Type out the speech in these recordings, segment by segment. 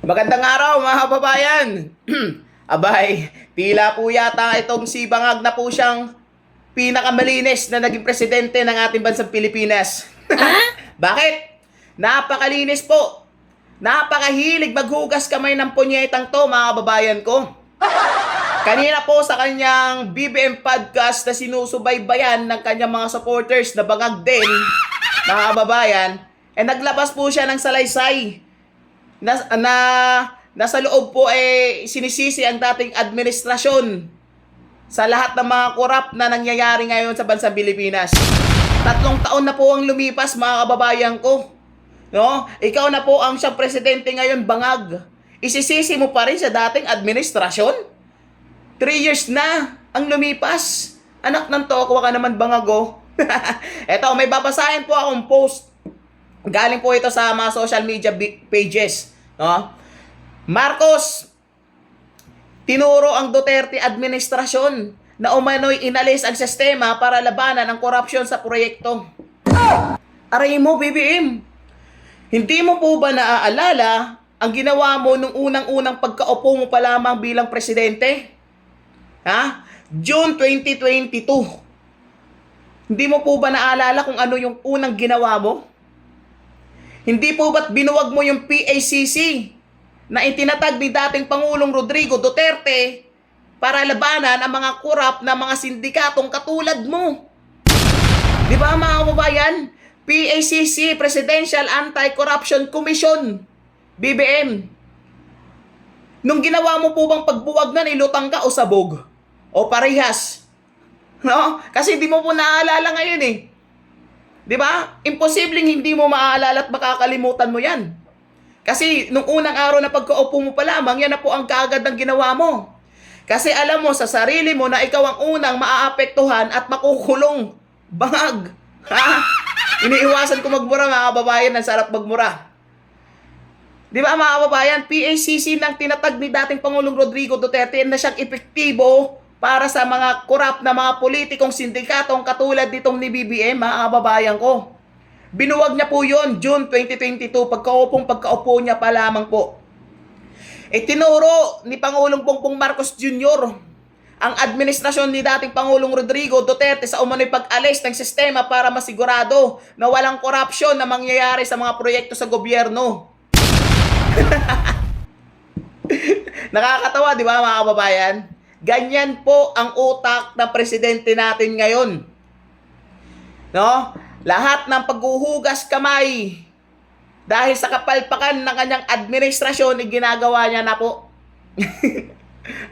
Magandang araw mga kababayan. Abay, tila po yata itong si Bangag na po siyang pinakamalinis na naging presidente ng ating bansang Pilipinas. Bakit? Napakalinis po. Napakahilig maghugas kamay ng punyetang to mga kababayan ko. Kanina po sa kanyang BBM podcast na sinusubaybayan ng kanyang mga supporters na Bangag din, mga kababayan, naglabas po siya ng salaysay nasa loob po sinisisi ang dating administrasyon sa lahat ng mga korap na nangyayari ngayon sa bansang Pilipinas. 3 taon na po ang lumipas mga kababayan ko. No? Ikaw na po ang siyang presidente ngayon, Bangag. Isisisi mo pa rin sa dating administrasyon? 3 years na ang lumipas. Anak ng tokwa ka naman, Bangag. Eto, may babasahin po akong post. Galing po ito sa mga social media pages. No? Marcos, tinuro ang Duterte administrasyon na umano'y inalis ang sistema para labanan ang korupsyon sa proyekto. Aray mo, BBM. Hindi mo po ba naaalala ang ginawa mo nung unang-unang pagkaupo mo pa lamang bilang presidente? Ha? June 2022. Hindi mo po ba naalala kung ano yung unang ginawa mo? Hindi po ba't binuwag mo yung PACC na itinatag ni dating Pangulong Rodrigo Duterte para labanan ang mga korap na mga sindikatong katulad mo? Di ba mga kababayan? PACC, Presidential Anti-Corruption Commission, BBM. Nung ginawa mo po bang pagbuwag na nilutang ka o sabog? O parehas? No? Kasi di mo po naaalala ngayon eh. Di ba? Imposibleng hindi mo maaalala at makakalimutan mo yan. Kasi nung unang araw na pagkaupo mo pa lamang, yan na po ang kaagad ng ginawa mo. Kasi alam mo sa sarili mo na ikaw ang unang maaapektuhan at makukulong. Bangag. Ha? Iniiwasan ko magmura mga kababayan, ang sarap magmura. Di ba mga kababayan, PACC nang tinatag ni dating Pangulong Rodrigo Duterte na siyang epektibo para sa mga korap na mga politikong sindikatong katulad nitong ni BBM, mga kababayan ko. Binuwag niya po yun, June 2022, pagkaupo niya pa lamang po. Tinuro ni Pangulong Bongbong Marcos Jr. ang administrasyon ni dating Pangulong Rodrigo Duterte sa umano'y pag-alis ng sistema para masigurado na walang korupsyon na mangyayari sa mga proyekto sa gobyerno. Nakakatawa, di ba mga kababayan? Ganyan po ang utak ng presidente natin ngayon. No? Lahat ng paghuhugas kamay dahil sa kapalpakan ng kanyang administrasyon, ginagawa niya na po.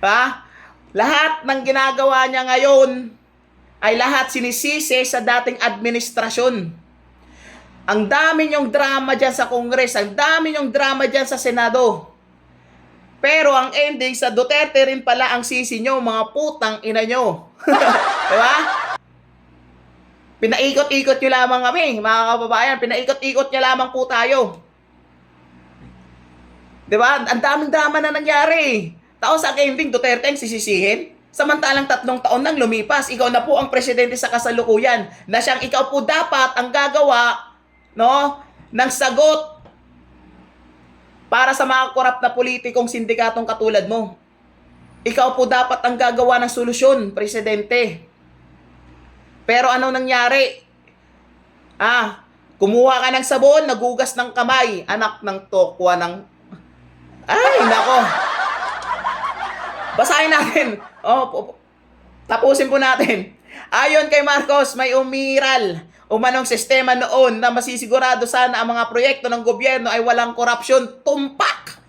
Ha? Lahat ng ginagawa niya ngayon ay lahat sinisisi sa dating administrasyon. Ang dami niyong drama dyan sa Kongres, ang dami niyong drama dyan sa Senado. Pero ang ending sa Duterte rin pala ang sisi nyo, mga putang ina nyo. Diba? Pinaikot-ikot nyo lamang kami, mga kababayan. Pinaikot-ikot nyo lamang po tayo. Diba? Ang daming drama na nangyari. Tapos ang ending, Duterte ang sisisihin. Samantalang 3 taon nang lumipas, ikaw na po ang presidente sa kasalukuyan. Na siyang ikaw po dapat ang gagawa, no, ng sagot para sa mga korap na politikong sindikatong katulad mo. Ikaw po dapat ang gagawa ng solusyon, presidente. Pero anong nangyari? Kumuha ka ng sabon, nagugas ng kamay. Anak ng tokwa ng... Ay, nako. Basahin natin. Tapusin po natin. Ayon kay Marcos, may umiral umanong sistema noon na masisigurado sana ang mga proyekto ng gobyerno ay walang korupsyon. Tumpak!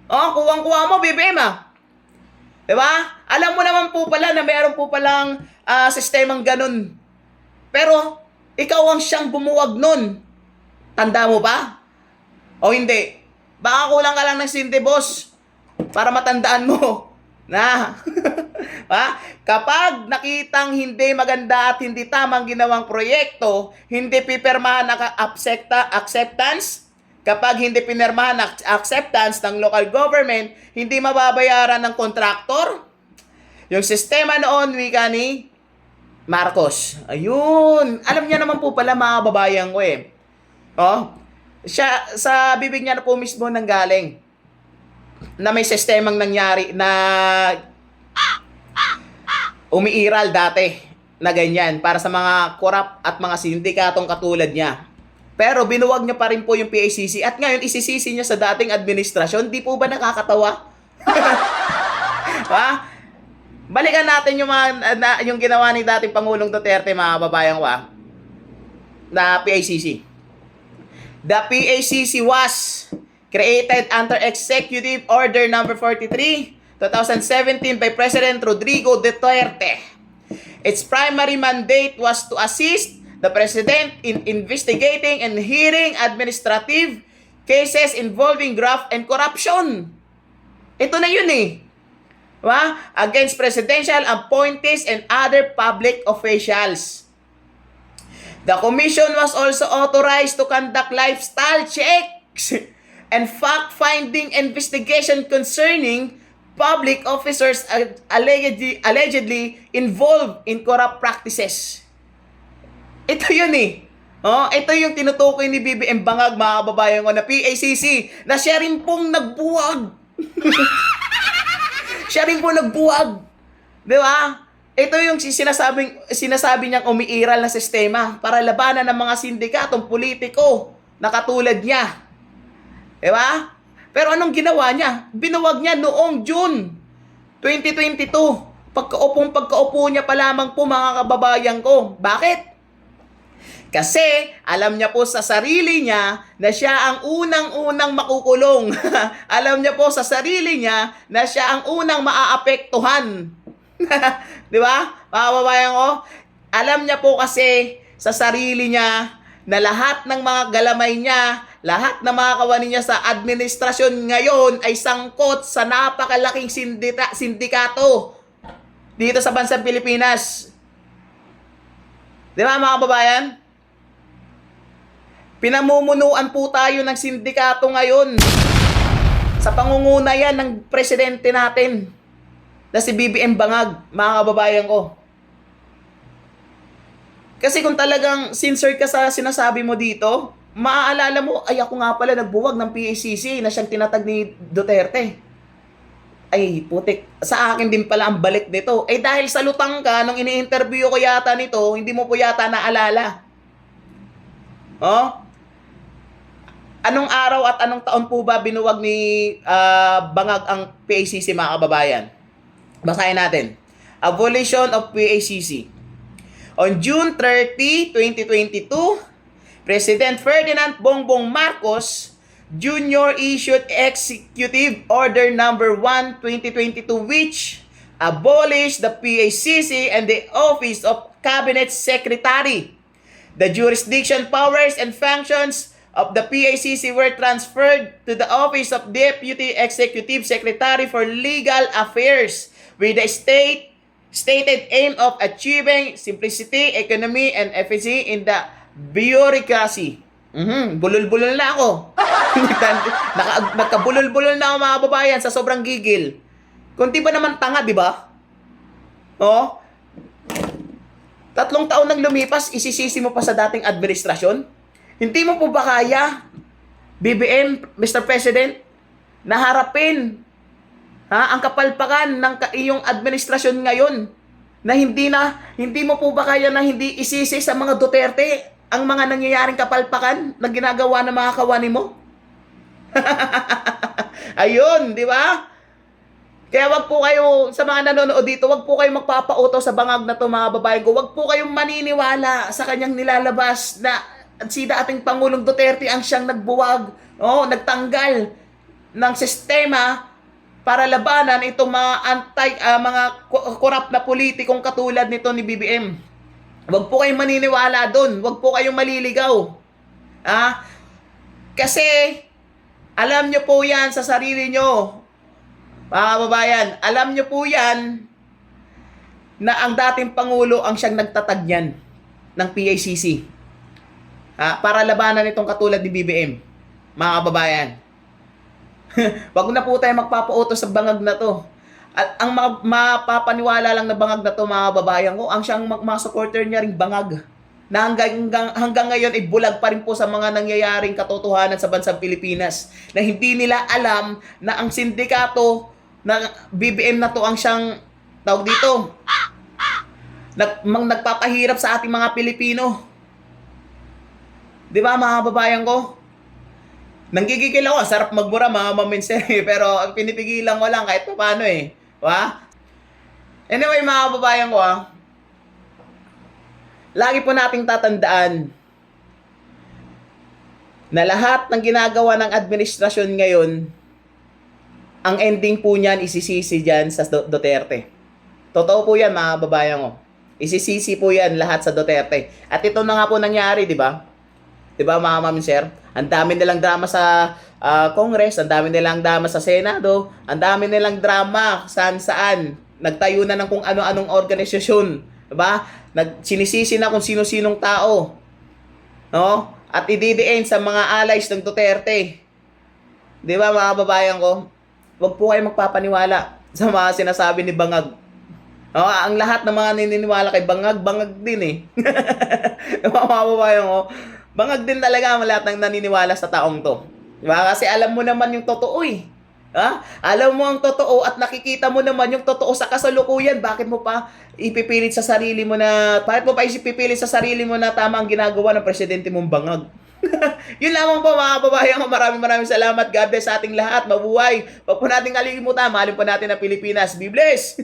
Kuwang-kuwa mo, BBM Diba? Alam mo naman po pala na mayroon po palang sistemang ganun. Pero, ikaw ang siyang bumuwag nun. Tanda mo ba? O hindi? Baka kulang ka lang ng sinde, boss, para matandaan mo. Na, kapag nakitang hindi maganda at hindi tamang ginawang proyekto, hindi pipirmahan ang acceptance. Kapag hindi pinirmahan ang acceptance ng local government, hindi mababayaran ng kontraktor. Yung sistema noon, wika ni Marcos. Ayun. Alam niya naman po pala mga babayan ko Siya, sa bibig niya na po mismo nanggaling. na may sistemang nangyari na umiiral dati na ganyan para sa mga korap at mga sindikatong katulad niya. Pero binuwag niya pa rin po yung PACC at ngayon isisisi niya sa dating administrasyon. Di po ba nakakatawa? Ha? Balikan natin yung yung ginawa ni dating Pangulong Duterte, mga babayan ko, na PACC. The PACC was created under Executive Order Number 43, 2017 by President Rodrigo Duterte. Its primary mandate was to assist the President in investigating and hearing administrative cases involving graft and corruption. Ito na yun eh. Against presidential appointees and other public officials. The commission was also authorized to conduct lifestyle checks and fact-finding investigation concerning public officers allegedly involved in corrupt practices. Ito yun eh. Ito yung tinutukoy ni BBM Bangag, mga kababayan ko, na PACC, na siya rin pong nagbuwag. Siya rin po nagbuwag. Di ba? Ito yung sinasabi niyang umiiral na sistema para labanan ng mga sindikatong politiko na katulad niya. Di ba? Pero anong ginawa niya? Binuwag niya noong June 2022. Pagkaupo niya pa lamang po, mga kababayan ko. Bakit? Kasi alam niya po sa sarili niya na siya ang unang-unang makukulong. Alam niya po sa sarili niya na siya ang unang maaapektuhan. Di ba? Mga kababayan ko, alam niya po kasi sa sarili niya na lahat ng mga galamay niya, lahat ng mga kawani niya sa administrasyon ngayon ay sangkot sa napakalaking sindikato dito sa bansang Pilipinas. Di ba, mga kababayan? Pinamumunuan po tayo ng sindikato ngayon sa pangunguna yan ng presidente natin na si BBM Bangag, mga kababayan ko. Kasi kung talagang sincere ka sa sinasabi mo dito, maaalala mo, ay ako nga pala nagbuwag ng PACC na siyang tinatag ni Duterte. Ay, putik, sa akin din pala ang balik nito. Eh dahil sa lutang ka, nung ini-interview ko yata nito, hindi mo po yata naalala. Anong araw at anong taon po ba binuwag ni Bangag ang PACC, mga kababayan? Basahin natin. Abolition of PACC. On June 30, 2022, President Ferdinand Bongbong Marcos Jr. issued Executive Order Number 1, 2022, which abolished the PACC and the Office of Cabinet Secretary. The jurisdiction, powers, and functions of the PACC were transferred to the Office of Deputy Executive Secretary for Legal Affairs with the stated aim of achieving simplicity, economy, and efficiency in the bureaucracy. Bulol-bulol na ako. Nagkabulol-bulol na ako, mga babayan, sa sobrang gigil. Kunti ba naman tanga, di ba? 3 taon nang lumipas, isisisi mo pa sa dating administrasyon? Hindi mo po ba kaya, BBM, Mr. President, na harapin ang kapalpakan ng iyong administrasyon ngayon na hindi mo po ba kaya na hindi isisi sa mga Duterte ang mga nangyayaring kapalpakan na ginagawa ng mga kawani mo? Ayun, di ba? Kaya wag po kayo, sa mga nanonood dito, wag po kayong magpapauto sa Bangag na to, mga babae ko. Wag po kayong maniniwala sa kanyang nilalabas na si dating Pangulong Duterte ang siyang nagbuwag, nagtanggal ng sistema para labanan itong mga mga korap na politikong katulad nito ni BBM. Wag po kayong maniniwala doon. Wag po kayong maliligaw. Kasi alam nyo po yan sa sarili nyo, mga kababayan. Alam nyo po yan na ang dating Pangulo ang siyang nagtatag niyan ng PACC. Para labanan itong katulad ni BBM, mga kababayan. Wag na po tayo magpapautos sa Bangag na to. At ang mapapaniwala lang na Bangag na to, mga kababayan ko, ang siyang mga supporter niya ring Bangag na hanggang ngayon ay bulag pa rin po sa mga nangyayaring katotohanan sa bansang Pilipinas, na hindi nila alam na ang sindikato na BBM na to ang siyang tawag dito nagpapahirap sa ating mga Pilipino. Di ba mga babayan ko? Nanggigigil ako, sarap magmura mga maminse, pero pinipigilan ko lang kahit paano eh. Diba? Anyway mga babayan ko lagi po nating tatandaan na lahat ng ginagawa ng administrasyon ngayon, ang ending po niyan isisisi dyan sa Duterte. Totoo po yan mga babayan ko. Isisisi po yan lahat sa Duterte. At ito na nga po nangyari, di ba? Di ba mga ma'am sir? Ang dami nilang drama sa Congress, ang dami nilang drama sa Senado, ang dami nilang drama saan-saan. Nagtayo na ng kung ano-anong organisasyon. Diba? Sinisisi na kung sino-sinong tao. No? At ididiin sa mga allies ng Duterte. Di ba mga babayan ko? Huwag po kayo magpapaniwala sa mga sinasabi ni Bangag. No? Ang lahat ng mga naniniwala kay Bangag, Bangag din eh. Mga babayan ko, Bangag din talaga ang lahat ng naniniwala sa taong to. Diba? Kasi alam mo naman yung totoo eh. Ha? Alam mo ang totoo at nakikita mo naman yung totoo sa kasalukuyan. Bakit mo pa ipipilit sa sarili mo na tama ang ginagawa ng presidente mong Bangag? Yun lamang po mga babayan. Maraming salamat. God bless sa ating lahat. Mabuhay. Huwag po natin kalimutan. Mahalin po natin ang Pilipinas. Be blessed!